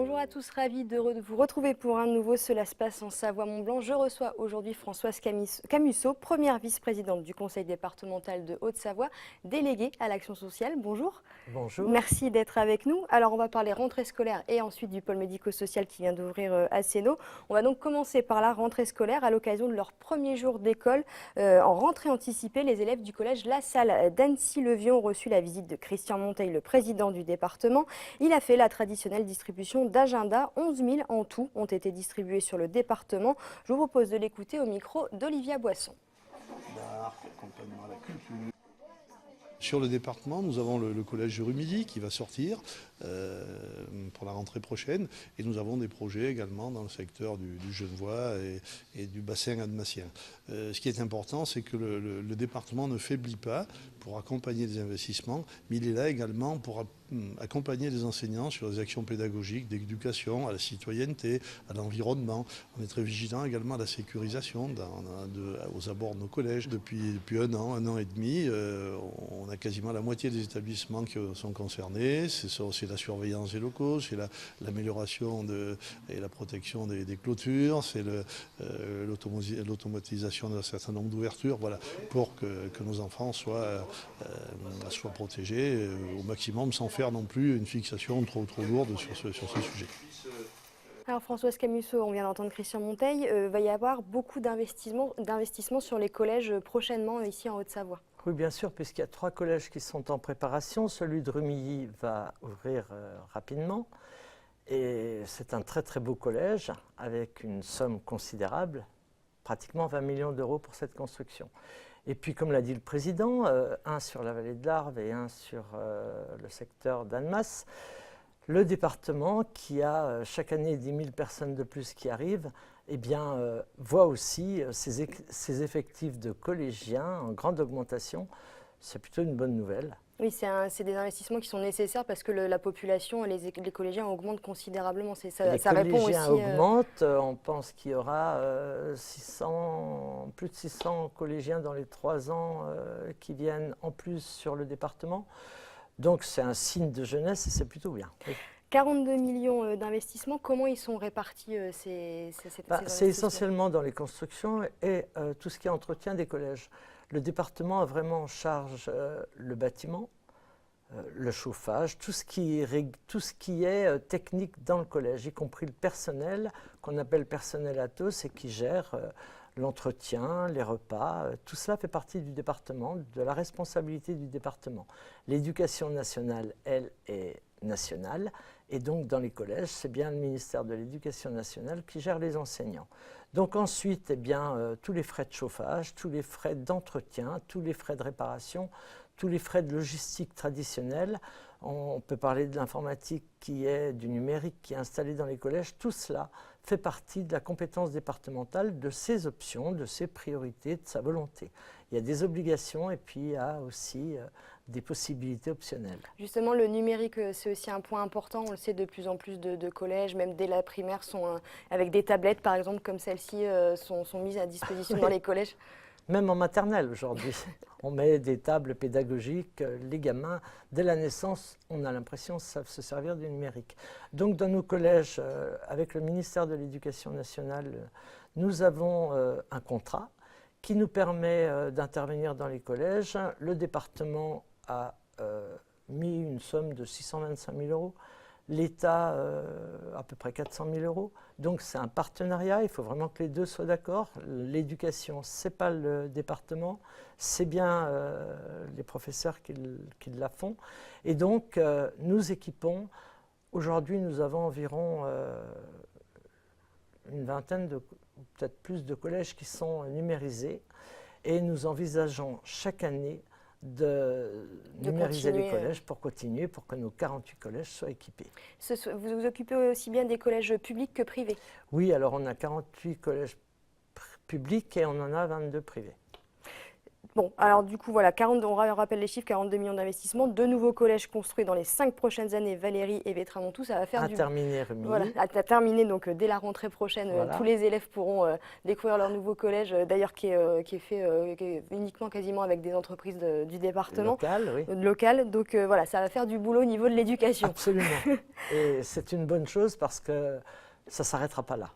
Bonjour à tous, ravi de vous retrouver pour un nouveau Cela se passe en Savoie-Mont-Blanc. Je reçois aujourd'hui Françoise Camusso, première vice-présidente du conseil départemental de Haute-Savoie, déléguée à l'action sociale. Bonjour. Bonjour. Merci d'être avec nous. Alors on va parler rentrée scolaire et ensuite du pôle médico-social qui vient d'ouvrir à Sénaux. On va donc commencer par la rentrée scolaire à l'occasion de leur premier jour d'école. En rentrée anticipée, les élèves du collège La Salle d'Annecy-le-Vieux ont reçu la visite de Christian Monteil, le président du département. Il a fait la traditionnelle distribution d'agenda. 11 000 en tout ont été distribués sur le département. Je vous propose de l'écouter au micro d'Olivia Boisson. Sur le département, nous avons le collège de Rumilly qui va sortir pour la rentrée prochaine. Et nous avons des projets également dans le secteur du Genevois et du bassin annemassien. Ce qui est important, c'est que le département ne faiblit pas pour accompagner des investissements, mais il est là également pour accompagner les enseignants sur les actions pédagogiques, d'éducation, à la citoyenneté, à l'environnement. On est très vigilant également à la sécurisation aux abords de nos collèges. Depuis un an et demi, on a quasiment la moitié des établissements qui sont concernés. C'est la surveillance des locaux, c'est l'amélioration et la protection des clôtures, c'est l'automatisation d'un certain nombre d'ouvertures, voilà, pour que nos enfants soient protégés au maximum sans faire non plus une fixation trop lourde sur ce sujet. Alors Françoise Camusso, on vient d'entendre Christian Monteil, va y avoir beaucoup d'investissements sur les collèges prochainement ici en Haute-Savoie. Oui, bien sûr, puisqu'il y a 3 collèges qui sont en préparation. Celui de Rumilly va ouvrir rapidement. Et c'est un très très beau collège avec une somme considérable, pratiquement 20 millions d'euros pour cette construction. Et puis, comme l'a dit le président, un sur la vallée de l'Arve et un sur le secteur d'Annemasse. Le département, qui a chaque année 10 000 personnes de plus qui arrivent, eh bien, voit aussi ses effectifs de collégiens en grande augmentation. C'est plutôt une bonne nouvelle. Oui, c'est des investissements qui sont nécessaires parce que la population, les collégiens augmentent considérablement. Les collégiens augmentent. On pense qu'il y aura plus de 600 collégiens dans les 3 ans qui viennent en plus sur le département. Donc c'est un signe de jeunesse et c'est plutôt bien. Oui. 42 millions d'investissements, comment ils sont répartis ces investissements ? C'est essentiellement dans les constructions et tout ce qui est entretien des collèges. Le département a vraiment en charge le bâtiment, le chauffage, tout ce qui est technique dans le collège, y compris le personnel qu'on appelle personnel Atos et qui gère l'entretien, les repas, tout cela fait partie du département, de la responsabilité du département. L'éducation nationale, elle, est nationale, et donc dans les collèges, c'est bien le ministère de l'Éducation nationale qui gère les enseignants. Donc ensuite, eh bien, tous les frais de chauffage, tous les frais d'entretien, tous les frais de réparation, tous les frais de logistique traditionnels, on peut parler de l'informatique du numérique qui est installé dans les collèges, tout cela fait partie de la compétence départementale, de ses options, de ses priorités, de sa volonté. Il y a des obligations et puis il y a aussi des possibilités optionnelles. Justement, le numérique, c'est aussi un point important. On le sait, de plus en plus de collèges, même dès la primaire, sont avec des tablettes, par exemple, comme celle-ci, sont mises à disposition dans les collèges. Même en maternelle aujourd'hui, on met des tables pédagogiques. Les gamins, dès la naissance, on a l'impression savent se servir du numérique. Donc dans nos collèges, avec le ministère de l'Éducation nationale, nous avons un contrat qui nous permet d'intervenir dans les collèges. Le département a mis une somme de 625 000 euros. L'État, à peu près 400 000 euros. Donc c'est un partenariat, il faut vraiment que les deux soient d'accord. L'éducation, ce n'est pas le département, c'est bien les professeurs qui la font. Et donc nous équipons, aujourd'hui nous avons environ une vingtaine, peut-être plus de collèges qui sont numérisés. Et nous envisageons chaque année de numériser les collèges pour continuer, pour que nos 48 collèges soient équipés. Vous vous occupez aussi bien des collèges publics que privés? Oui, alors on a 48 collèges publics et on en a 22 privés. Bon, alors du coup, voilà, on rappelle les chiffres, 42 millions d'investissements, 2 nouveaux collèges construits dans les 5 prochaines années, Valérie et Vétramontou, ça va faire Terminé, Voilà, Rumilly. à terminer, donc dès la rentrée prochaine, Voilà. tous les élèves pourront découvrir leur nouveau collège, d'ailleurs qui est fait qui est uniquement quasiment avec des entreprises du département. Local, oui. Local, donc voilà, ça va faire du boulot au niveau de l'éducation. Absolument. Et c'est une bonne chose parce que ça ne s'arrêtera pas là.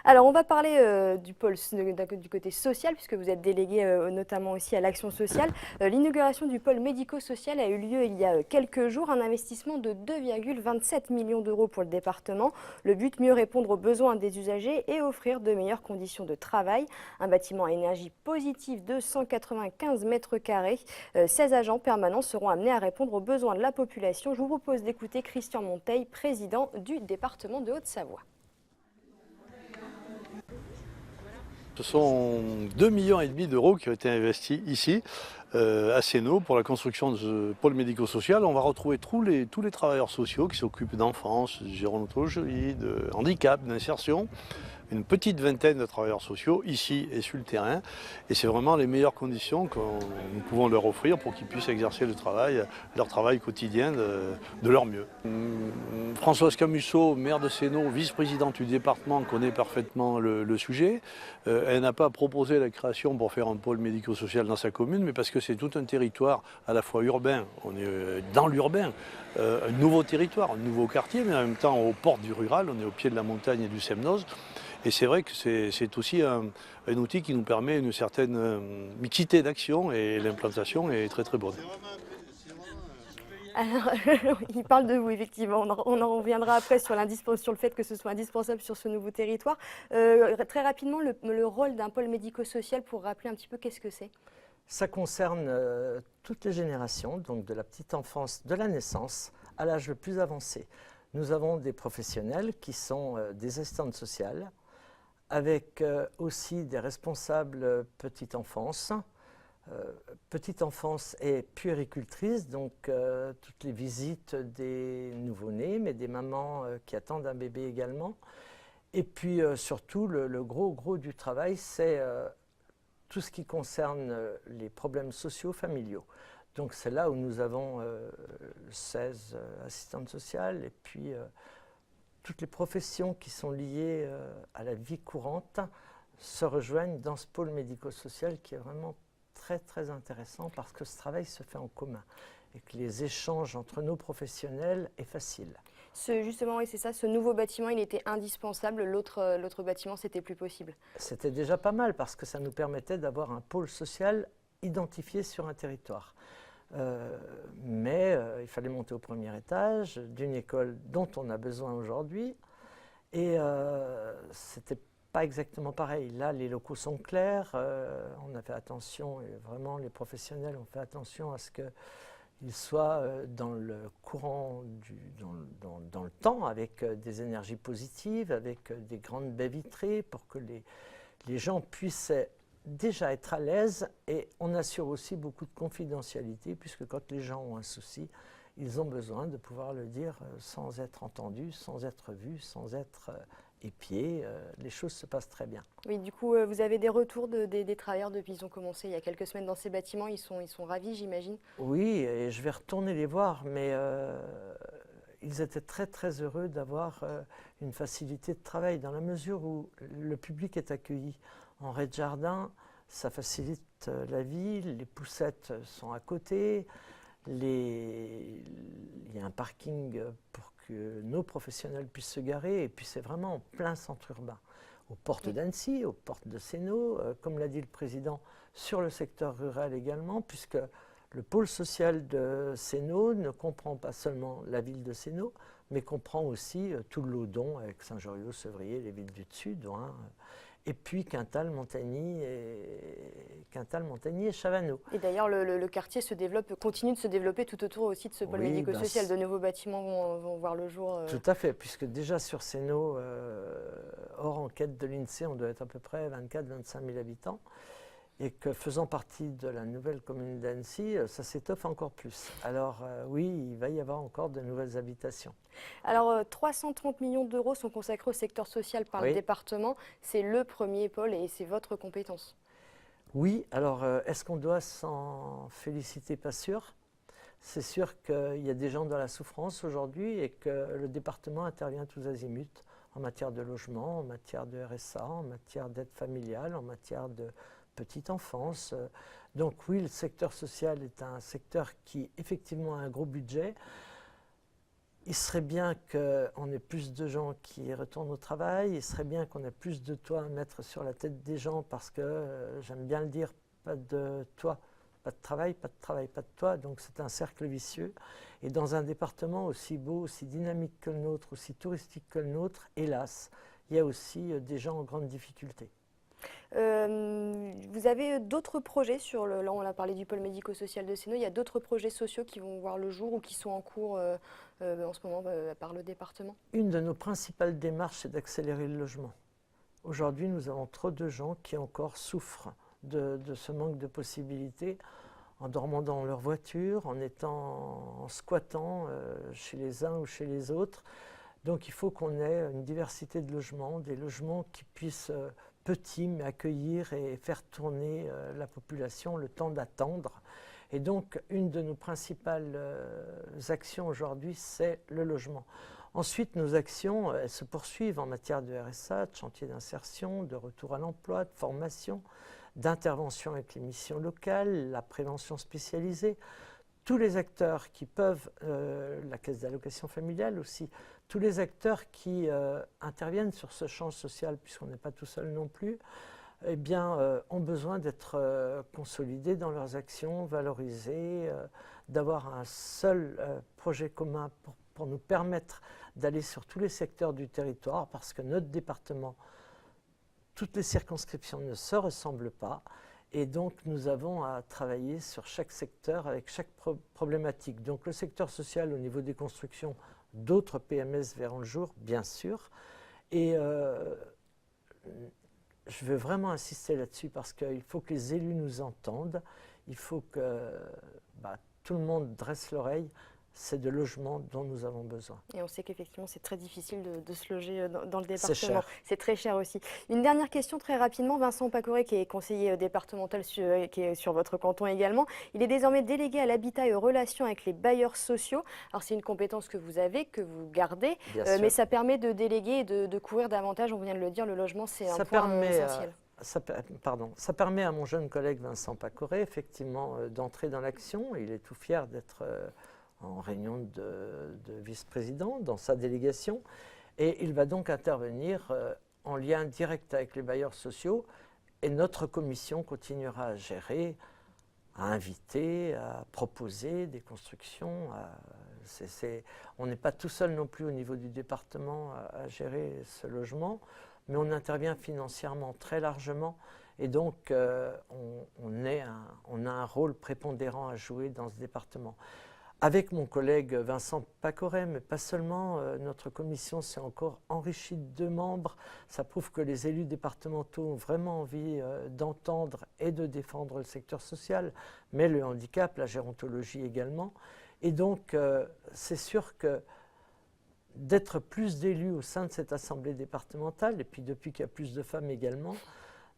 Alors, on va parler du pôle du côté social, puisque vous êtes délégué notamment aussi à l'action sociale. L'inauguration du pôle médico-social a eu lieu il y a quelques jours, un investissement de 2,27 millions d'euros pour le département. Le but, mieux répondre aux besoins des usagers et offrir de meilleures conditions de travail. Un bâtiment à énergie positive de 195 mètres carrés. 16 agents permanents seront amenés à répondre aux besoins de la population. Je vous propose d'écouter Christian Monteil, président du département de Haute-Savoie. Ce sont 2,5 millions d'euros qui ont été investis ici, à Sénaux, pour la construction de ce pôle médico-social. On va retrouver tous les travailleurs sociaux qui s'occupent d'enfance, de gérontologie, de handicap, d'insertion. Une petite vingtaine de travailleurs sociaux ici et sur le terrain. Et c'est vraiment les meilleures conditions que nous pouvons leur offrir pour qu'ils puissent exercer leur travail quotidien de leur mieux. Françoise Camusso, maire de Sénaux, vice-présidente du département, connaît parfaitement le sujet. Elle n'a pas proposé la création pour faire un pôle médico-social dans sa commune, mais parce que c'est tout un territoire à la fois urbain, on est dans l'urbain, un nouveau territoire, un nouveau quartier, mais en même temps aux portes du rural, on est au pied de la montagne et du Semnoz. Et c'est vrai que c'est aussi un outil qui nous permet une certaine mixité d'action et l'implantation est très très bonne. Alors, il parle de vous, effectivement. On en reviendra après sur le fait que ce soit indispensable sur ce nouveau territoire. Très rapidement, le rôle d'un pôle médico-social, pour rappeler un petit peu qu'est-ce que c'est? Ça concerne toutes les générations, donc de la petite enfance, de la naissance, à l'âge le plus avancé. Nous avons des professionnels qui sont des assistantes sociales, avec aussi des responsables petite enfance. Petite enfance et puéricultrice, donc toutes les visites des nouveau-nés, mais des mamans qui attendent un bébé également. Et puis surtout, le gros du travail, c'est tout ce qui concerne les problèmes sociaux familiaux. Donc c'est là où nous avons 16 assistantes sociales et puis toutes les professions qui sont liées à la vie courante se rejoignent dans ce pôle médico-social qui est vraiment très intéressant parce que ce travail se fait en commun et que les échanges entre nos professionnels est facile. Justement, oui, c'est ça, ce nouveau bâtiment, il était indispensable, l'autre bâtiment, c'était plus possible. C'était déjà pas mal parce que ça nous permettait d'avoir un pôle social identifié sur un territoire. Mais il fallait monter au premier étage d'une école dont on a besoin aujourd'hui et c'était pas exactement pareil. Là, les locaux sont clairs, on a fait attention, et vraiment les professionnels ont fait attention à ce qu'ils soient dans le courant, dans le temps, avec des énergies positives, avec des grandes baies vitrées pour que les gens puissent déjà être à l'aise et on assure aussi beaucoup de confidentialité puisque quand les gens ont un souci, ils ont besoin de pouvoir le dire sans être entendus, sans être vus, sans être épiés. Les choses se passent très bien. Oui, du coup, vous avez des retours des travailleurs depuis qu'ils ont commencé il y a quelques semaines dans ces bâtiments. Ils sont ravis, j'imagine. Oui, et je vais retourner les voir, mais ils étaient très heureux d'avoir une facilité de travail dans la mesure où le public est accueilli en rez-de-jardin, ça facilite la vie, les poussettes sont à côté, il y a un parking pour que nos professionnels puissent se garer, et puis c'est vraiment en plein centre urbain, aux portes d'Annecy, aux portes de Sénaux, comme l'a dit le président, sur le secteur rural également, puisque le pôle social de Sénaux ne comprend pas seulement la ville de Sénaux, mais comprend aussi tout le Laudon, avec Saint-Joriot, Sevrier, les villes du dessus, Douin, et puis Quintal, Montagny et Chavannes. Et d'ailleurs, le quartier continue de se développer tout autour aussi de ce pôle médico-social. De nouveaux bâtiments vont voir le jour. Tout à fait, puisque déjà sur Sénaux, hors enquête de l'INSEE, on doit être à peu près 24-25 000 habitants. Et que faisant partie de la nouvelle commune d'Annecy, ça s'étoffe encore plus. Alors oui, il va y avoir encore de nouvelles habitations. Alors 330 millions d'euros sont consacrés au secteur social par le département. C'est le premier pôle et c'est votre compétence. Oui, alors est-ce qu'on doit s'en féliciter? Pas sûr. C'est sûr qu'il y a des gens dans la souffrance aujourd'hui et que le département intervient tous azimuts en matière de logement, en matière de RSA, en matière d'aide familiale, en matière de petite enfance. Donc oui, le secteur social est un secteur qui effectivement a un gros budget. Il serait bien qu'on ait plus de gens qui retournent au travail, il serait bien qu'on ait plus de toits à mettre sur la tête des gens parce que, j'aime bien le dire, pas de toit, pas de travail, pas de travail, pas de toit, donc c'est un cercle vicieux. Et dans un département aussi beau, aussi dynamique que le nôtre, aussi touristique que le nôtre, hélas, il y a aussi des gens en grande difficulté. Vous avez d'autres projets là on a parlé du pôle médico-social de Sénaux, il y a d'autres projets sociaux qui vont voir le jour ou qui sont en cours en ce moment par le département? Une de nos principales démarches, c'est d'accélérer le logement. Aujourd'hui, nous avons trop de gens qui encore souffrent de ce manque de possibilités en dormant dans leur voiture, en squattant chez les uns ou chez les autres. Donc il faut qu'on ait une diversité de logements, des logements qui puissent petits mais accueillir et faire tourner la population le temps d'attendre. Et donc une de nos principales actions aujourd'hui, c'est le logement. Ensuite, nos actions, elles se poursuivent en matière de RSA, de chantier d'insertion, de retour à l'emploi, de formation, d'intervention avec les missions locales, la prévention spécialisée. Tous les acteurs qui peuvent, la caisse d'allocation familiale aussi, tous les acteurs qui interviennent sur ce champ social, puisqu'on n'est pas tout seul non plus, eh bien, ont besoin d'être consolidés dans leurs actions, valorisés, d'avoir un seul projet commun pour nous permettre d'aller sur tous les secteurs du territoire, parce que notre département, toutes les circonscriptions ne se ressemblent pas. Et donc, nous avons à travailler sur chaque secteur avec chaque problématique. Donc, le secteur social, au niveau des constructions, d'autres PMS verront le jour, bien sûr. Et je veux vraiment insister là-dessus parce qu'il faut que les élus nous entendent. Il faut que tout le monde dresse l'oreille. C'est de logement dont nous avons besoin. Et on sait qu'effectivement, c'est très difficile de se loger dans le département. C'est cher. C'est très cher aussi. Une dernière question très rapidement. Vincent Pacoré, qui est conseiller départemental, qui est sur votre canton également, il est désormais délégué à l'habitat et aux relations avec les bailleurs sociaux. Alors c'est une compétence que vous avez, que vous gardez, mais ça permet de déléguer et de couvrir davantage, on vient de le dire, le logement, c'est un point essentiel. Ça permet à mon jeune collègue Vincent Pacoré, effectivement, d'entrer dans l'action. Il est tout fier d'être en réunion de vice-président dans sa délégation. Et il va donc intervenir en lien direct avec les bailleurs sociaux. Et notre commission continuera à gérer, à inviter, à proposer des constructions. On n'est pas tout seul non plus au niveau du département à gérer ce logement, mais on intervient financièrement très largement. Et donc, on a un rôle prépondérant à jouer dans ce département. Avec mon collègue Vincent Pacoré, mais pas seulement, notre commission s'est encore enrichie de 2 membres. Ça prouve que les élus départementaux ont vraiment envie d'entendre et de défendre le secteur social, mais le handicap, la gérontologie également. Et donc, c'est sûr que d'être plus d'élus au sein de cette assemblée départementale, et puis depuis qu'il y a plus de femmes également,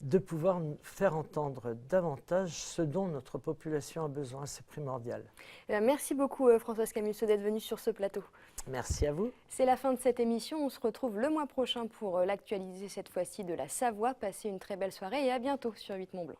de pouvoir faire entendre davantage ce dont notre population a besoin, c'est primordial. Merci beaucoup Françoise Camusso d'être venue sur ce plateau. Merci à vous. C'est la fin de cette émission, on se retrouve le mois prochain pour l'actualiser cette fois-ci de la Savoie. Passez une très belle soirée et à bientôt sur 8 Mont Blanc.